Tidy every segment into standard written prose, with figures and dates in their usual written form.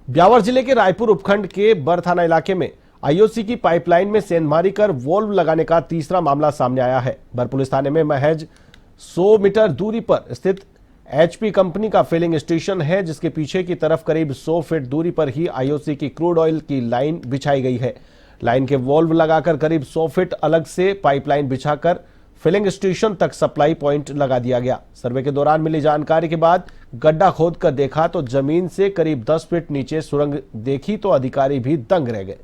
ब्यावर जिले के रायपुर उपखंड के बर थाना इलाके में आईओसी की पाइपलाइन में सेंधमारी कर वोल्व लगाने का तीसरा मामला सामने आया है। बर पुलिस थाने में महज 100 मीटर दूरी पर स्थित एचपी कंपनी का फिलिंग स्टेशन है, जिसके पीछे की तरफ करीब 100 फीट दूरी पर ही आईओसी की क्रूड ऑयल की लाइन बिछाई गई है। लाइन के वोल्व लगाकर करीब 100 फीट अलग से पाइपलाइन बिछाकर फिलिंग स्टेशन तक सप्लाई पॉइंट लगा दिया गया। सर्वे के दौरान मिली जानकारी के बाद गड्ढा खोद कर देखा तो जमीन से करीब 10 फीट नीचे सुरंग देखी तो अधिकारी भी दंग रह गए।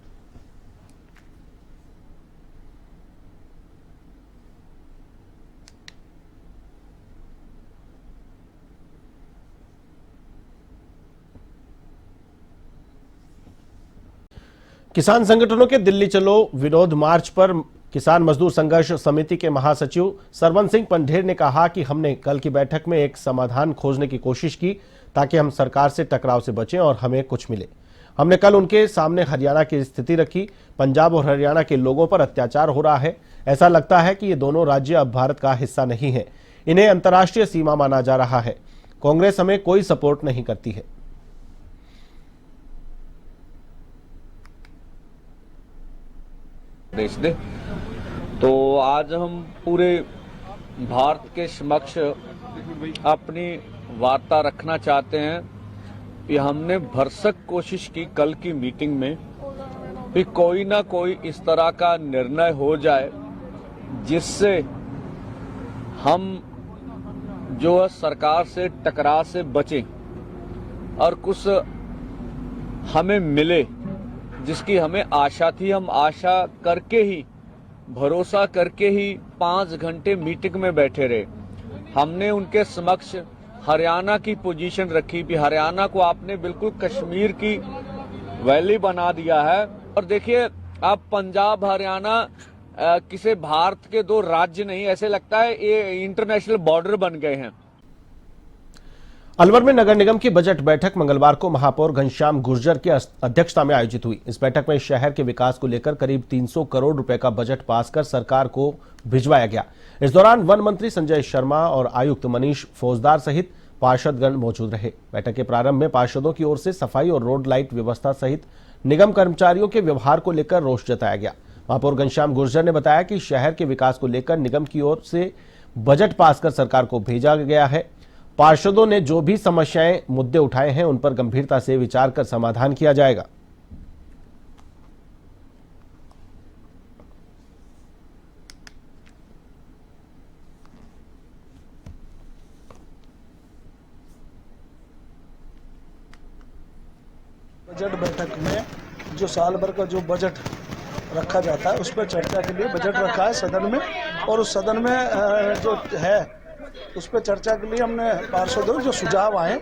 किसान संगठनों के दिल्ली चलो विरोध मार्च पर किसान मजदूर संघर्ष समिति के महासचिव सरवन सिंह पंढेर ने कहा कि हमने कल की बैठक में एक समाधान खोजने की कोशिश की ताकि हम सरकार से टकराव से बचें और हमें कुछ मिले। हमने कल उनके सामने हरियाणा की स्थिति रखी। पंजाब और हरियाणा के लोगों पर अत्याचार हो रहा है। ऐसा लगता है कि ये दोनों राज्य अब भारत का हिस्सा नहीं है, इन्हें अंतर्राष्ट्रीय सीमा माना जा रहा है। कांग्रेस हमें कोई सपोर्ट नहीं करती है। देश दे तो आज हम पूरे भारत के समक्ष अपनी वार्ता रखना चाहते हैं कि हमने भरसक कोशिश की कल की मीटिंग में कि कोई ना कोई इस तरह का निर्णय हो जाए जिससे हम जो है सरकार से टकराव से बचें और कुछ हमें मिले जिसकी हमें आशा थी। हम आशा करके ही, भरोसा करके ही 5 घंटे मीटिंग में बैठे रहे। हमने उनके समक्ष हरियाणा की पोजीशन रखी कि हरियाणा को आपने बिल्कुल कश्मीर की वैली बना दिया है। और देखिए, अब पंजाब हरियाणा किसी भारत के 2 राज्य नहीं, ऐसे लगता है ये इंटरनेशनल बॉर्डर बन गए हैं। अलवर में नगर निगम की बजट बैठक मंगलवार को महापौर घनश्याम गुर्जर की अध्यक्षता में आयोजित हुई। इस बैठक में शहर के विकास को लेकर करीब 300 करोड़ रुपए का बजट पास कर सरकार को भिजवाया गया। इस दौरान वन मंत्री संजय शर्मा और आयुक्त मनीष फौजदार सहित पार्षदगण मौजूद रहे। बैठक के प्रारंभ में पार्षदों की ओर से सफाई और रोड लाइट व्यवस्था सहित निगम कर्मचारियों के व्यवहार को लेकर रोष जताया गया। महापौर घनश्याम गुर्जर ने बताया कि शहर के विकास को लेकर निगम की ओर से बजट पास कर सरकार को भेजा गया है। पार्षदों ने जो भी समस्याएं मुद्दे उठाए हैं उन पर गंभीरता से विचार कर समाधान किया जाएगा। बजट बैठक में जो साल भर का जो बजट रखा जाता है उस पर चर्चा के लिए बजट रखा है सदन में, और उस सदन में जो है उस पर चर्चा के लिए हमने पार्षदों जो सुझाव आए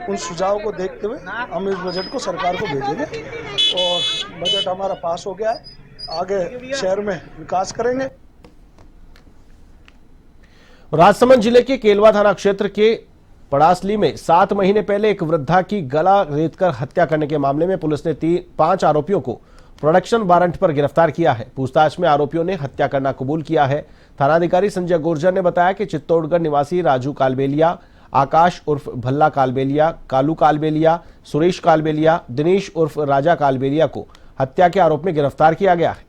उन सुझाव को देखते हुए हम इस बजट को सरकार को भेजेंगे और बजट हमारा पास हो गया है। आगे शहर में विकास करेंगे। राजसमंद जिले के केलवा थाना क्षेत्र के पड़ासली में 7 महीने पहले एक वृद्धा की गला रेतकर हत्या करने के मामले में पुलिस ने 5 आरोपियों को प्रोडक्शन वारंट पर गिरफ्तार किया है। पूछताछ में आरोपियों ने हत्या करना कबूल किया है। थानाधिकारी संजय गुर्जर ने बताया कि चित्तौड़गढ़ निवासी राजू कालबेलिया, आकाश उर्फ भल्ला कालबेलिया, कालू कालबेलिया, सुरेश कालबेलिया, दिनेश उर्फ राजा कालबेलिया को हत्या के आरोप में गिरफ्तार किया गया है।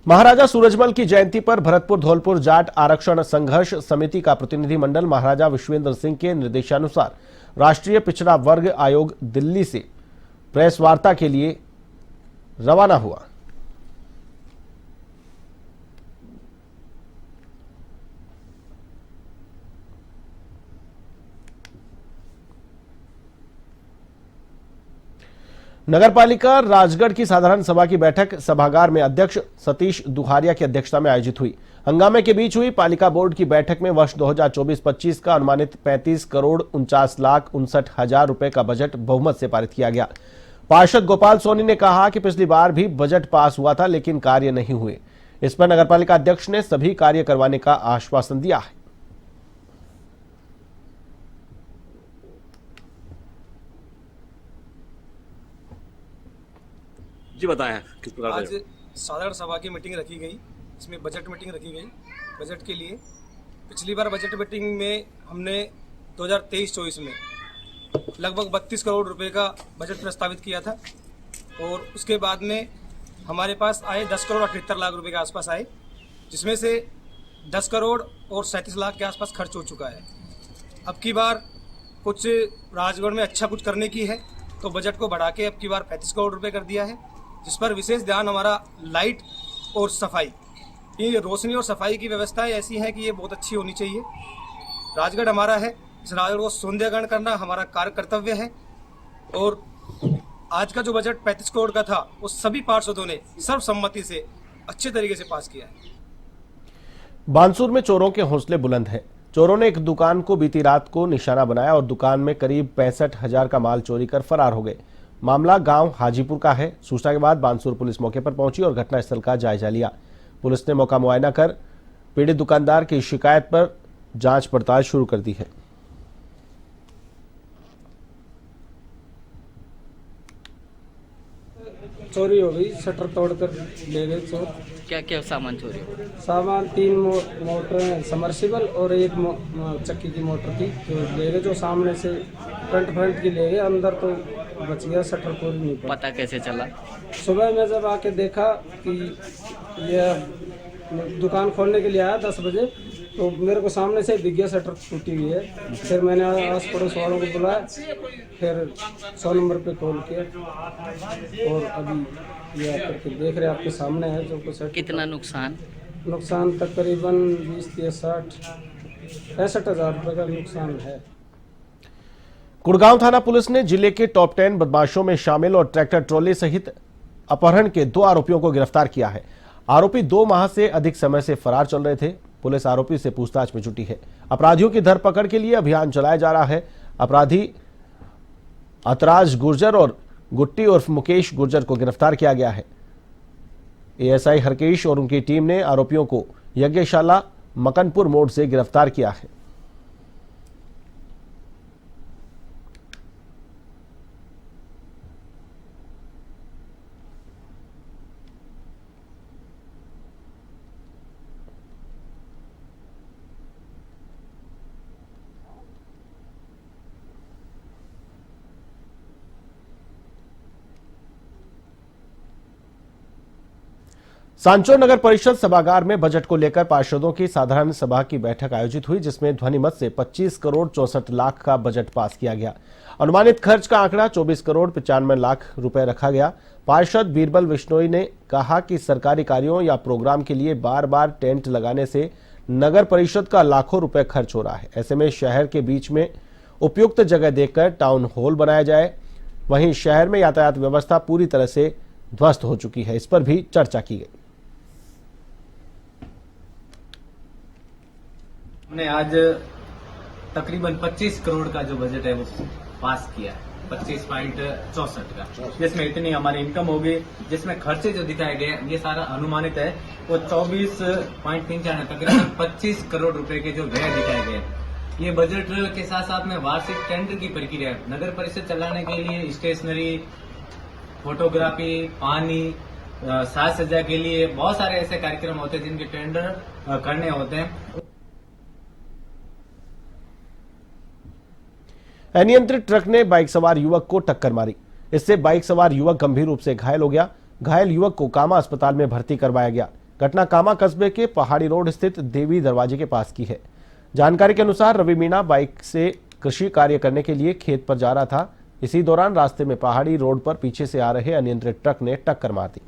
महाराजा सूरजमल की जयंती पर भरतपुर धौलपुर जाट आरक्षण संघर्ष समिति का प्रतिनिधिमंडल महाराजा विश्वेंद्र सिंह के निर्देशानुसार राष्ट्रीय पिछड़ा वर्ग आयोग दिल्ली से प्रेस वार्ता के लिए रवाना हुआ। नगरपालिका राजगढ़ की साधारण सभा की बैठक सभागार में अध्यक्ष सतीश दुहारिया की अध्यक्षता में आयोजित हुई। हंगामे के बीच हुई पालिका बोर्ड की बैठक में वर्ष 2024-25 का अनुमानित 35 करोड़ 49,59,000 रुपए का बजट बहुमत से पारित किया गया। पार्षद गोपाल सोनी ने कहा कि पिछली बार भी बजट पास हुआ था लेकिन कार्य नहीं हुए। इस पर नगरपालिका अध्यक्ष ने सभी कार्य करवाने का आश्वासन दिया है। जी बताएं किस प्रकार आज साधारण सभा की मीटिंग रखी गई, इसमें बजट मीटिंग रखी गई बजट के लिए। पिछली बार बजट मीटिंग में हमने 2023-24 में लगभग 32 करोड़ रुपए का बजट प्रस्तावित किया था और उसके बाद में हमारे पास आए 10 करोड़ 78 लाख रुपए के आसपास आए, जिसमें से 10 करोड़ और 37 लाख के आसपास खर्च हो चुका है। अब की बार कुछ राजगढ़ में अच्छा कुछ करने की है तो बजट को बढ़ा के अब की बार 35 करोड़ रुपए कर दिया है, जिस पर विशेष ध्यान हमारा लाइट और सफाई, ये रोशनी और सफाई की व्यवस्थाएं ऐसी हैं कि ये बहुत अच्छी होनी चाहिए। राजगढ़ हमारा है, इस राजगढ़ को सौंदर्यीकरण करना हमारा कार्य कर्तव्य है और आज का जो बजट 35 करोड़ का था वो सभी पार्षदों ने सर्वसम्मति से अच्छे तरीके से पास किया है। बानसूर में चोरों के हौसले बुलंद हैं। चोरों ने एक दुकान को बीती रात को निशाना बनाया और दुकान में करीब 65,000 का माल चोरी कर फरार हो गए। मामला गांव हाजीपुर का है। सूचना के बाद बानसूर पुलिस मौके पर पहुंची और घटनास्थल का जायजा लिया। पुलिस ने मौका मुआयना कर पीड़ित दुकानदार की शिकायत पर जांच पड़ताल शुरू कर दी है। चोरी हो गई, शटर तोड़कर ले गए चोर। क्या क्या सामान चोरी हो? सामान 3 मोटर समर्सिबल और एक चक्की की मोटर थी जो ले गए, जो सामने से फ्रंट की ले गए, अंदर तो बच गया, शटर पूरी नहीं पड़ा। पता कैसे चला? सुबह मैं जब आके देखा कि यह दुकान खोलने के लिए आया 10 बजे, तो मेरे को सामने से दिख गया शटर टूटी हुई है। फिर मैंने आस पड़ोस वालों को बुलाया, फिर 100 नंबर पे कॉल किया और अभी ये आकर के देख रहे हैं, आपके सामने है जो कुछ। कितना नुकसान? नुकसान तकरीबन 65,000 रुपये का नुकसान है। गुड़गांव थाना पुलिस ने जिले के टॉप 10 बदमाशों में शामिल और ट्रैक्टर ट्रॉली सहित अपहरण के 2 आरोपियों को गिरफ्तार किया है। आरोपी 2 माह से अधिक समय से फरार चल रहे थे। पुलिस आरोपी से पूछताछ में जुटी है। अपराधियों की धरपकड़ के लिए अभियान चलाया जा रहा है। अपराधी अतराज गुर्जर और गुट्टी उर्फ मुकेश गुर्जर को गिरफ्तार किया गया है। एएसआई हरकेश और उनकी टीम ने आरोपियों को यज्ञशाला मकनपुर मोड़ से गिरफ्तार किया है। सांचौर नगर परिषद सभागार में बजट को लेकर पार्षदों की साधारण सभा की बैठक आयोजित हुई, जिसमें ध्वनिमत से 25 करोड़ 64 लाख का बजट पास किया गया। अनुमानित खर्च का आंकड़ा 24 करोड़ 95 लाख रुपए रखा गया। पार्षद बीरबल बिश्नोई ने कहा कि सरकारी कार्यों या प्रोग्राम के लिए बार बार टेंट लगाने से नगर परिषद का लाखों रुपए खर्च हो रहा है। ऐसे में शहर के बीच में उपयुक्त जगह देखकर टाउन हॉल बनाया जाए। वहीं शहर में यातायात व्यवस्था पूरी तरह से ध्वस्त हो चुकी है, इस पर भी चर्चा की गई। हमने आज तकरीबन 25 करोड़ का जो बजट है वो पास किया है, 25.64 का, जिसमें इतनी हमारी इनकम होगी। जिसमें खर्चे जो दिखाए गए ये सारा अनुमानित है, वो 24.34 है, तकरीबन 25 करोड़ रुपए के जो व्यय दिखाए गए। ये बजट के साथ साथ में वार्षिक टेंडर की प्रक्रिया है। नगर परिषद चलाने के लिए स्टेशनरी, फोटोग्राफी, पानी, साज सज्जा के लिए बहुत सारे ऐसे कार्यक्रम होते हैं जिनके टेंडर करने होते हैं। अनियंत्रित ट्रक ने बाइक सवार युवक को टक्कर मारी। इससे बाइक सवार युवक गंभीर रूप से घायल हो गया। घायल युवक को कामा अस्पताल में भर्ती करवाया गया। घटना कामा कस्बे के पहाड़ी रोड स्थित देवी दरवाजे के पास की है। जानकारी के अनुसार रवि मीणा बाइक से कृषि कार्य करने के लिए खेत पर जा रहा था। इसी दौरान रास्ते में पहाड़ी रोड पर पीछे से आ रहे अनियंत्रित ट्रक ने टक्कर मार दी।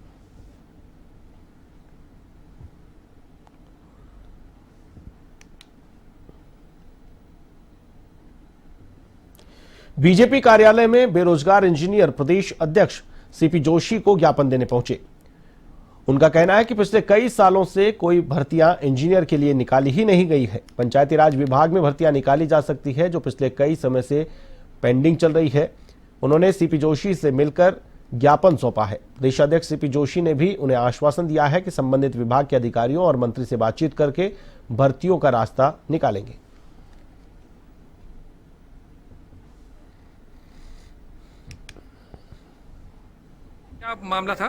बीजेपी कार्यालय में बेरोजगार इंजीनियर प्रदेश अध्यक्ष सीपी जोशी को ज्ञापन देने पहुंचे। उनका कहना है कि पिछले कई सालों से कोई भर्तियां इंजीनियर के लिए निकाली ही नहीं गई है। पंचायती राज विभाग में भर्तियां निकाली जा सकती है जो पिछले कई समय से पेंडिंग चल रही है। उन्होंने सीपी जोशी से मिलकर ज्ञापन सौंपा है। प्रदेश अध्यक्ष सीपी जोशी ने भी उन्हें आश्वासन दिया है कि संबंधित विभाग के अधिकारियों और मंत्री से बातचीत करके भर्तियों का रास्ता निकालेंगे। क्या मामला था?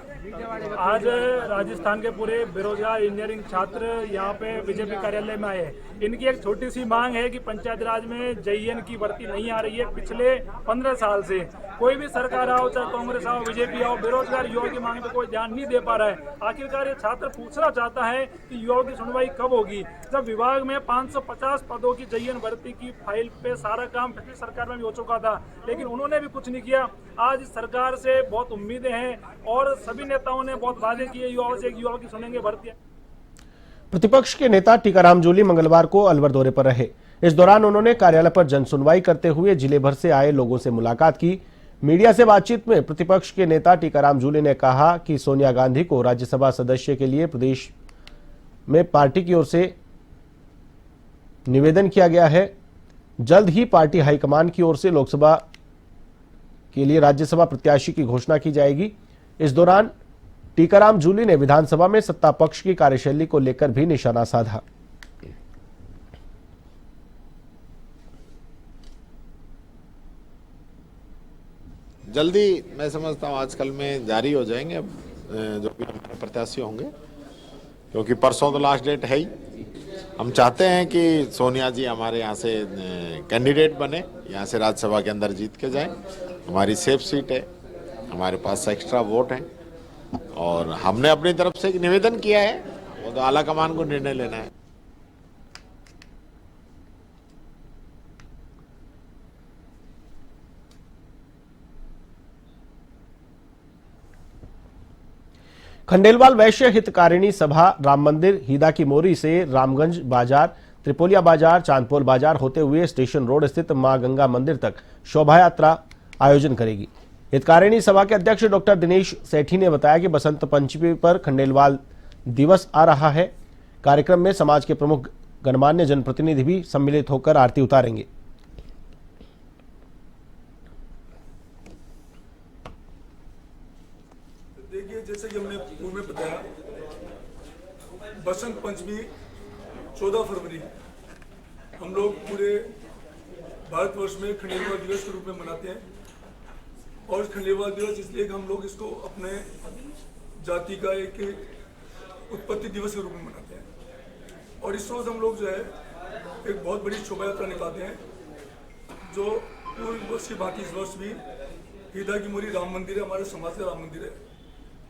आज राजस्थान के पूरे बेरोजगार इंजीनियरिंग छात्र यहाँ पे बीजेपी कार्यालय में आए हैं। इनकी एक छोटी सी मांग है कि पंचायत राज में JEN की भर्ती नहीं आ रही है पिछले 15 साल से। कोई भी सरकार आओ, चाहे कांग्रेस आओ, बीजेपी आओ, बेरोजगार युवाओं की मांग पे कोई ध्यान नहीं दे पा रहा है। आखिरकार ये छात्र पूछना चाहता है कि युवाओं की सुनवाई कब होगी। जब विभाग में 550 पदों की JEN भर्ती की फाइल पे सारा काम पिछली सरकार में भी हो चुका था, लेकिन उन्होंने भी कुछ नहीं किया। आज इस सरकार से बहुत उम्मीदें हैं और सभी नेताओं ने बहुत वादे किए युवाओं से, युवाओं की सुनेंगे भर्ती। प्रतिपक्ष के नेता टीकाराम जूली मंगलवार को अलवर दौरे पर रहे। इस दौरान उन्होंने कार्यालय पर जनसुनवाई करते हुए जिले भर से आए लोगों से मुलाकात की। मीडिया से बातचीत में प्रतिपक्ष के नेता टीकाराम जूली ने कहा कि सोनिया गांधी को राज्यसभा सदस्य के लिए प्रदेश में पार्टी की ओर से निवेदन किया गया है। जल्द ही पार्टी हाईकमान की ओर से लोकसभा के लिए राज्यसभा प्रत्याशी की घोषणा की जाएगी। इस दौरान टीकाराम जूली ने विधानसभा में सत्ता पक्ष की कार्यशैली को लेकर भी निशाना साधा। जल्दी मैं समझता हूँ आजकल में जारी हो जाएंगे अब जो भी प्रत्याशी होंगे, क्योंकि परसों तो लास्ट डेट है ही। हम चाहते हैं कि सोनिया जी हमारे यहाँ से कैंडिडेट बने, यहाँ से राज्यसभा के अंदर जीत के जाएं। हमारी सेफ सीट है, हमारे पास एक्स्ट्रा वोट हैं और हमने अपनी तरफ से एक निवेदन किया है, वो तो आला कमान को निर्णय लेना है। खंडेलवाल वैश्य हितकारिणी सभा राम मंदिर हीदा की मोरी से रामगंज बाजार, त्रिपोलिया बाजार, चांदपोल बाजार होते हुए स्टेशन रोड स्थित मां गंगा मंदिर तक शोभा यात्रा आयोजन करेगी। हितकारिणी सभा के अध्यक्ष डॉक्टर दिनेश सेठी ने बताया कि बसंत पंचमी पर खंडेलवाल दिवस आ रहा है। कार्यक्रम में समाज के प्रमुख गणमान्य जनप्रतिनिधि भी सम्मिलित होकर आरती उतारेंगे। देखिए, जैसे कि हमने पूर्व में बताया, बसंत पंचमी 14 फरवरी हम लोग पूरे भारतवर्ष में खंडेलवाल दिवस के रूप में मनाते हैं। और खंडेलवाल दिवस इसलिए कि हम लोग इसको अपने जाति का एक उत्पत्ति दिवस के रूप में मनाते हैं। और इस रोज हम लोग जो है एक बहुत बड़ी शोभा यात्रा निकालते हैं, जो पूर्व वर्ष की भांति इस वर्ष भी हीदा की मोरी राम मंदिर है, हमारे समाज का राम मंदिर है,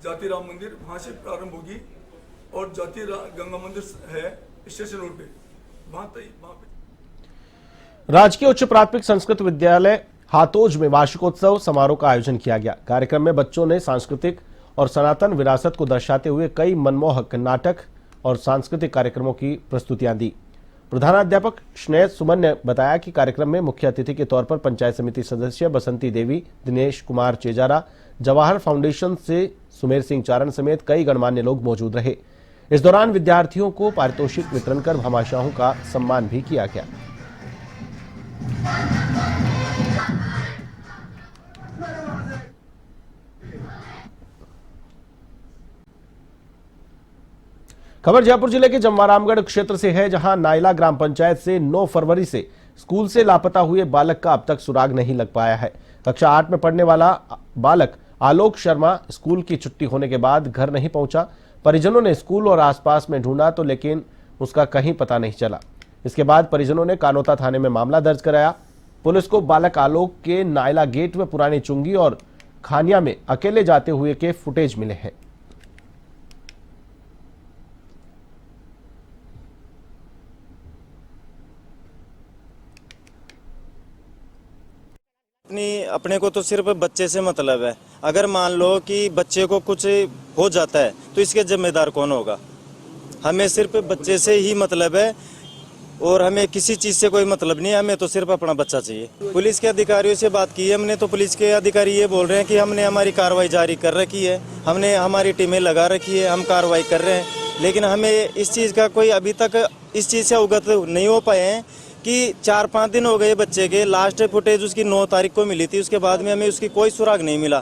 जाति राम मंदिर, वहाँ से प्रारंभ होगी और जाति गंगा मंदिर है स्टेशन रोड पे, वहाँ पे। राजकीय उच्च प्राथमिक संस्कृत विद्यालय हातोज में वार्षिकोत्सव समारोह का आयोजन किया गया। कार्यक्रम में बच्चों ने सांस्कृतिक और सनातन विरासत को दर्शाते हुए कई मनमोहक नाटक और सांस्कृतिक कार्यक्रमों की प्रस्तुतियां दी। प्रधानाध्यापक स्नेह सुमन ने बताया कि कार्यक्रम में मुख्य अतिथि के तौर पर पंचायत समिति सदस्य बसंती देवी, दिनेश कुमार चेजारा, जवाहर फाउंडेशन से सुमेर सिंह चारण समेत कई गणमान्य लोग मौजूद रहे। इस दौरान विद्यार्थियों को पारितोषिक वितरण कर भामाशाहों का सम्मान भी किया गया। खबर जयपुर जिले के जमवारामगढ़ क्षेत्र से है, जहां नायला ग्राम पंचायत से 9 फरवरी से स्कूल से लापता हुए बालक का अब तक सुराग नहीं लग पाया है। कक्षा 8 में पढ़ने वाला बालक आलोक शर्मा स्कूल की छुट्टी होने के बाद घर नहीं पहुंचा। परिजनों ने स्कूल और आसपास में ढूंढा तो लेकिन उसका कहीं पता नहीं चला। इसके बाद परिजनों ने कानोता थाने में मामला दर्ज कराया। पुलिस को बालक आलोक के नायला गेट में पुरानी चुंगी और खानिया में अकेले जाते हुए के फुटेज मिले हैं। अपने को तो सिर्फ बच्चे से मतलब है। अगर मान लो कि बच्चे को कुछ हो जाता है तो इसके जिम्मेदार कौन होगा? हमें सिर्फ बच्चे से ही मतलब है और हमें किसी चीज से कोई मतलब नहीं है। हमें तो सिर्फ अपना बच्चा चाहिए। पुलिस के अधिकारियों से बात की है हमने, तो पुलिस के अधिकारी ये बोल रहे हैं कि हमने हमारी कार्रवाई जारी कर रखी है, हमने हमारी टीमें लगा रखी है, हम कार्रवाई कर रहे हैं। लेकिन हमें इस चीज का कोई अभी तक इस चीज से अवगत नहीं हो पाए हैं कि 4-5 दिन हो गए बच्चे के। लास्ट फुटेज उसकी 9 तारीख को मिली थी, उसके बाद में हमें उसकी कोई सुराग नहीं मिला।